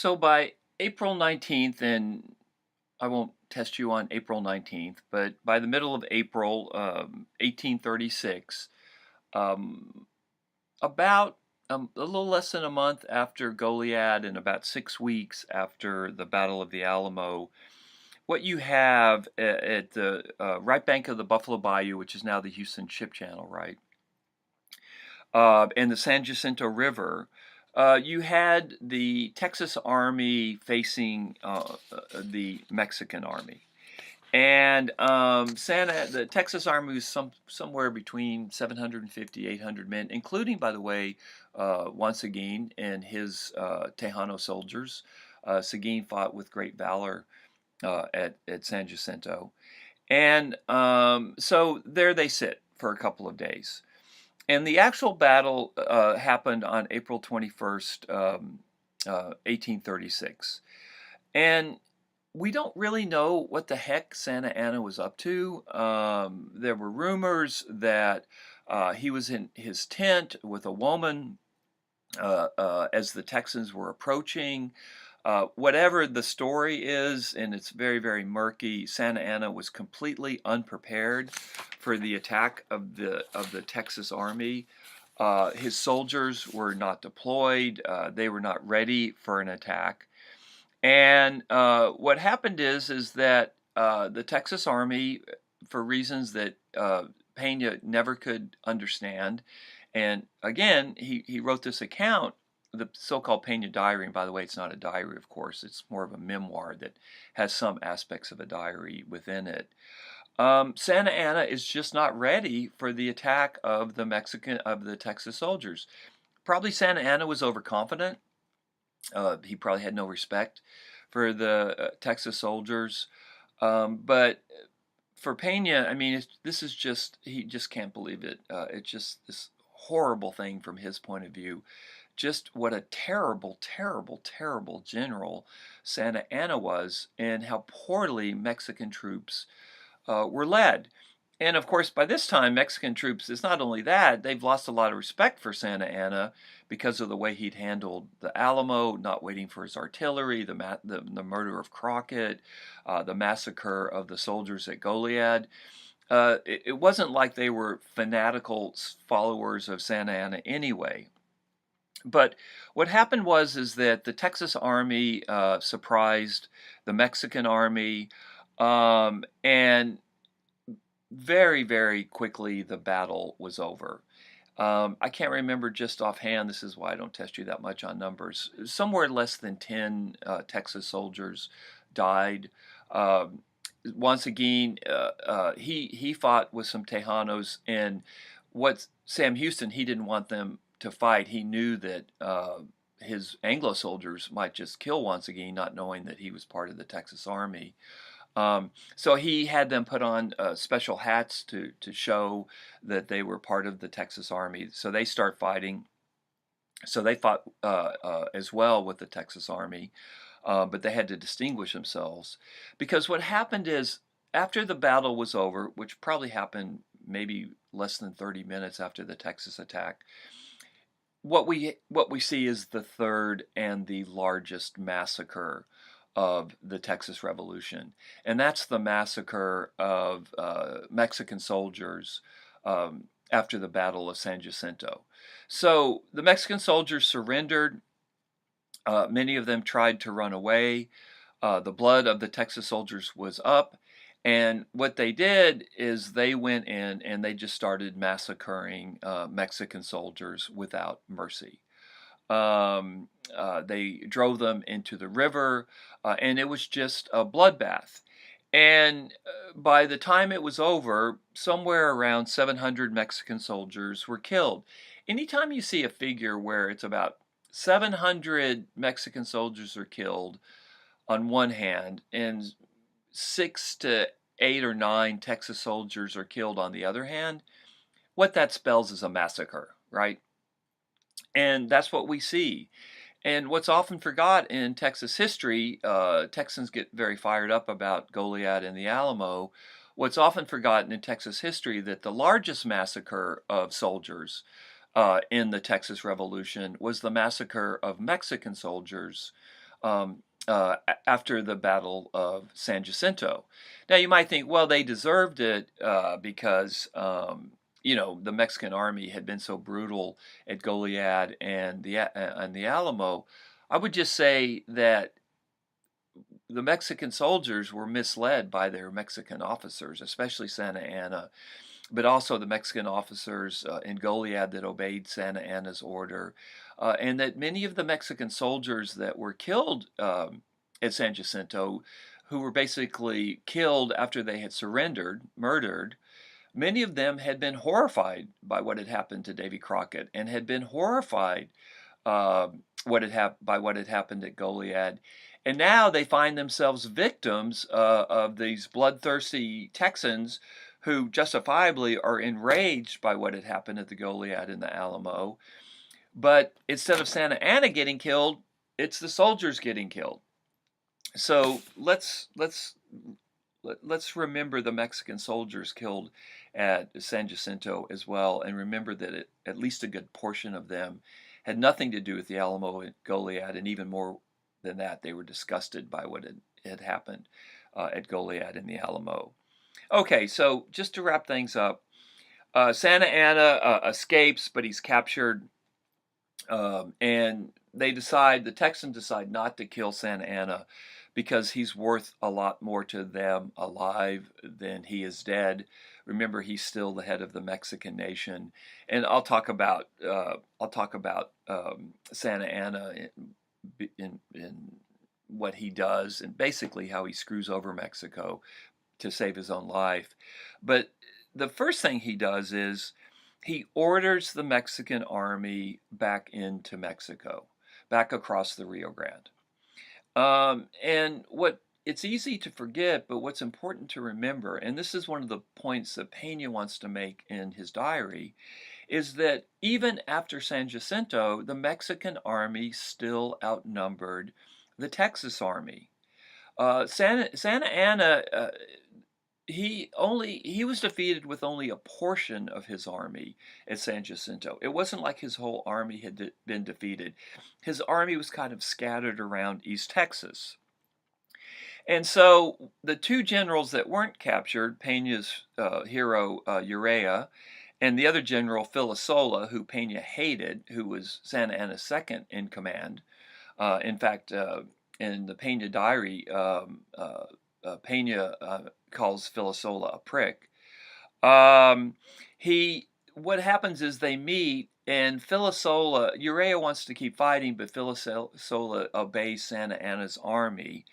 So by April 19th, and I won't test you on April 19th, but by the middle of April 1836, um, about a little less than a month after Goliad and about 6 weeks after the Battle of the Alamo, what you have at the right bank of the Buffalo Bayou, which is now the Houston Ship Channel, right, and the San Jacinto River, you had the Texas Army facing the Mexican Army. And the Texas Army was somewhere between 750, 800 men, including, by the way, Juan Seguin and his Tejano soldiers. Seguin fought with great valor at San Jacinto. And so there they sit for a couple of days. And the actual battle happened on April 21st, 1836. And we don't really know what the heck Santa Anna was up to. There were rumors that he was in his tent with a woman as the Texans were approaching. Whatever the story is, and it's very, very murky, Santa Anna was completely unprepared for the attack of the Texas Army. His soldiers were not deployed. They were not ready for an attack. And what happened is that the Texas Army, for reasons that Pena never could understand, and again, he wrote this account, the so-called Pena Diary, and by the way, it's not a diary, of course, it's more of a memoir that has some aspects of a diary within it. Santa Anna is just not ready for the attack of the Texas soldiers. Probably Santa Anna was overconfident. He probably had no respect for the Texas soldiers. But for Pena, I mean, this is just, he just can't believe it. It's just this horrible thing from his point of view. Just what a terrible, terrible, terrible general Santa Anna was, and how poorly Mexican troops were led. And of course, by this time, Mexican troops, it's not only that, they've lost a lot of respect for Santa Anna because of the way he'd handled the Alamo, not waiting for his artillery, the murder of Crockett, the massacre of the soldiers at Goliad. It wasn't like they were fanatical followers of Santa Anna anyway. But what happened is that the Texas Army surprised the Mexican Army, and very, very quickly the battle was over. I can't remember just offhand, this is why I don't test you that much on numbers. Somewhere less than 10 Texas soldiers died. Once again, he fought with some Tejanos, and what Sam Houston, he didn't want them to fight. He knew that his Anglo soldiers might just kill once again, not knowing that he was part of the Texas Army. So he had them put on special hats to show that they were part of the Texas Army. So they start fighting. So they fought as well with the Texas Army, but they had to distinguish themselves. Because what happened is, after the battle was over, which probably happened maybe less than 30 minutes after the Texas attack, what we see is the third and the largest massacre of the Texas Revolution, and that's the massacre of Mexican soldiers after the Battle of San Jacinto. So the Mexican soldiers surrendered. Many of them tried to run away. The blood of the Texas soldiers was up, and what they did is they went in and they just started massacring Mexican soldiers without mercy. They drove them into the river, and it was just a bloodbath. And by the time it was over, somewhere around 700 Mexican soldiers were killed. Anytime you see a figure where it's about 700 Mexican soldiers are killed on one hand, and 6 to 8 or 9 Texas soldiers are killed on the other hand, what that spells is a massacre, right? And that's what we see. And what's often forgot in Texas history, Texans get very fired up about Goliad and the Alamo. What's often forgotten in Texas history, that the largest massacre of soldiers in the Texas Revolution was the massacre of Mexican soldiers after the Battle of San Jacinto. Now you might think, well, they deserved it because the Mexican army had been so brutal at Goliad and the Alamo. I would just say that the Mexican soldiers were misled by their Mexican officers, especially Santa Anna, but also the Mexican officers in Goliad that obeyed Santa Anna's order, and that many of the Mexican soldiers that were killed at San Jacinto, who were basically killed after they had surrendered, murdered, many of them had been horrified by what had happened to Davy Crockett and had been horrified uh, by what had happened at Goliad. And now they find themselves victims of these bloodthirsty Texans who justifiably are enraged by what had happened at the Goliad and the Alamo. But instead of Santa Anna getting killed, it's the soldiers getting killed. So let's remember the Mexican soldiers killed at San Jacinto as well, and remember that at least a good portion of them had nothing to do with the Alamo and Goliad, and even more than that, they were disgusted by what had happened at Goliad and the Alamo. Okay, so just to wrap things up, Santa Anna escapes, but he's captured, and the Texans decide not to kill Santa Anna because he's worth a lot more to them alive than he is dead. Remember, he's still the head of the Mexican nation, and I'll talk about Santa Anna in what he does and basically how he screws over Mexico to save his own life. But the first thing he does is he orders the Mexican army back into Mexico, back across the Rio Grande. And what it's easy to forget, but what's important to remember, and this is one of the points that Pena wants to make in his diary, is that even after San Jacinto, the Mexican army still outnumbered the Texas army. Santa Anna, he was defeated with only a portion of his army at San Jacinto. It wasn't like his whole army had been defeated. His army was kind of scattered around East Texas. And so the two generals that weren't captured, Pena's hero Urrea, and the other general Filasola, who Pena hated, who was Santa Anna's second in command. In fact, in the Pena diary, Pena calls Filasola a prick. What happens is they meet, and Urrea wants to keep fighting, but Filasola obeys Santa Anna's army.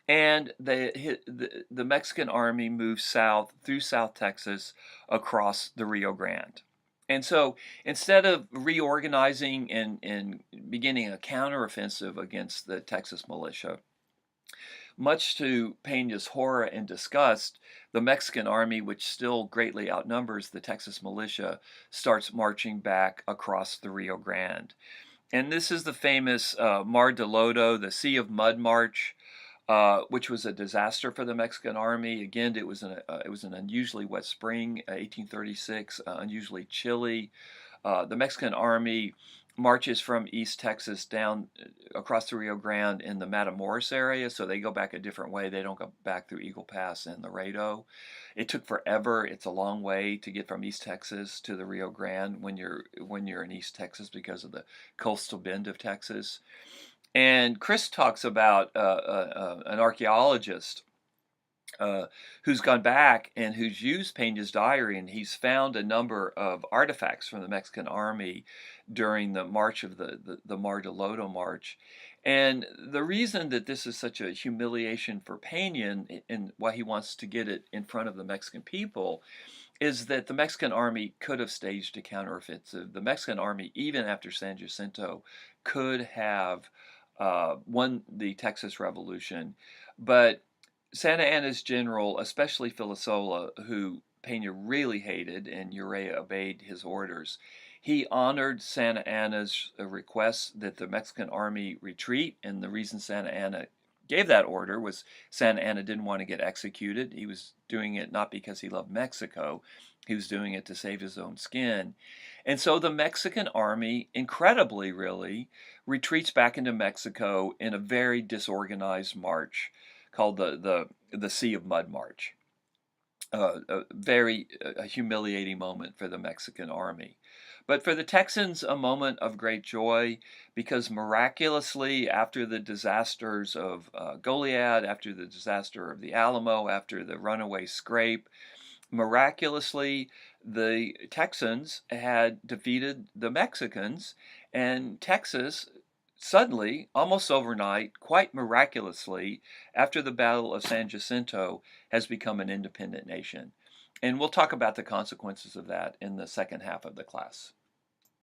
And the Mexican army moves south through South Texas across the Rio Grande. And so instead of reorganizing and beginning a counteroffensive against the Texas militia, much to Pena's horror and disgust, the Mexican army, which still greatly outnumbers the Texas militia, starts marching back across the Rio Grande. And this is the famous Mar de Lodo, the Sea of Mud March, which was a disaster for the Mexican army. Again, it was an unusually wet spring, 1836, unusually chilly. The Mexican army marches from East Texas down across the Rio Grande in the Matamoros area, so they go back a different way. They don't go back through Eagle Pass and Laredo. It took forever. It's a long way to get from East Texas to the Rio Grande when you're in East Texas because of the coastal bend of Texas. And Chris talks about an archaeologist who's gone back and who's used Pena's diary, and he's found a number of artifacts from the Mexican army during the march of the Mar de Lodo March. And the reason that this is such a humiliation for Pena and why he wants to get it in front of the Mexican people is that the Mexican army could have staged a counteroffensive. The Mexican army, even after San Jacinto, could have won the Texas Revolution, but Santa Anna's general, especially Filasola, who Pena really hated and Urrea obeyed his orders, he honored Santa Anna's request that the Mexican army retreat, and the reason Santa Anna gave that order was Santa Anna didn't want to get executed. He was doing it not because he loved Mexico, He was doing it to save his own skin. And so the Mexican army, incredibly really, retreats back into Mexico in a very disorganized march called the Sea of Mud March. A very humiliating moment for the Mexican army. But for the Texans, a moment of great joy because miraculously, after the disasters of Goliad, after the disaster of the Alamo, after the runaway scrape, miraculously, the Texans had defeated the Mexicans, and Texas suddenly, almost overnight, quite miraculously, after the Battle of San Jacinto, has become an independent nation. And we'll talk about the consequences of that in the second half of the class.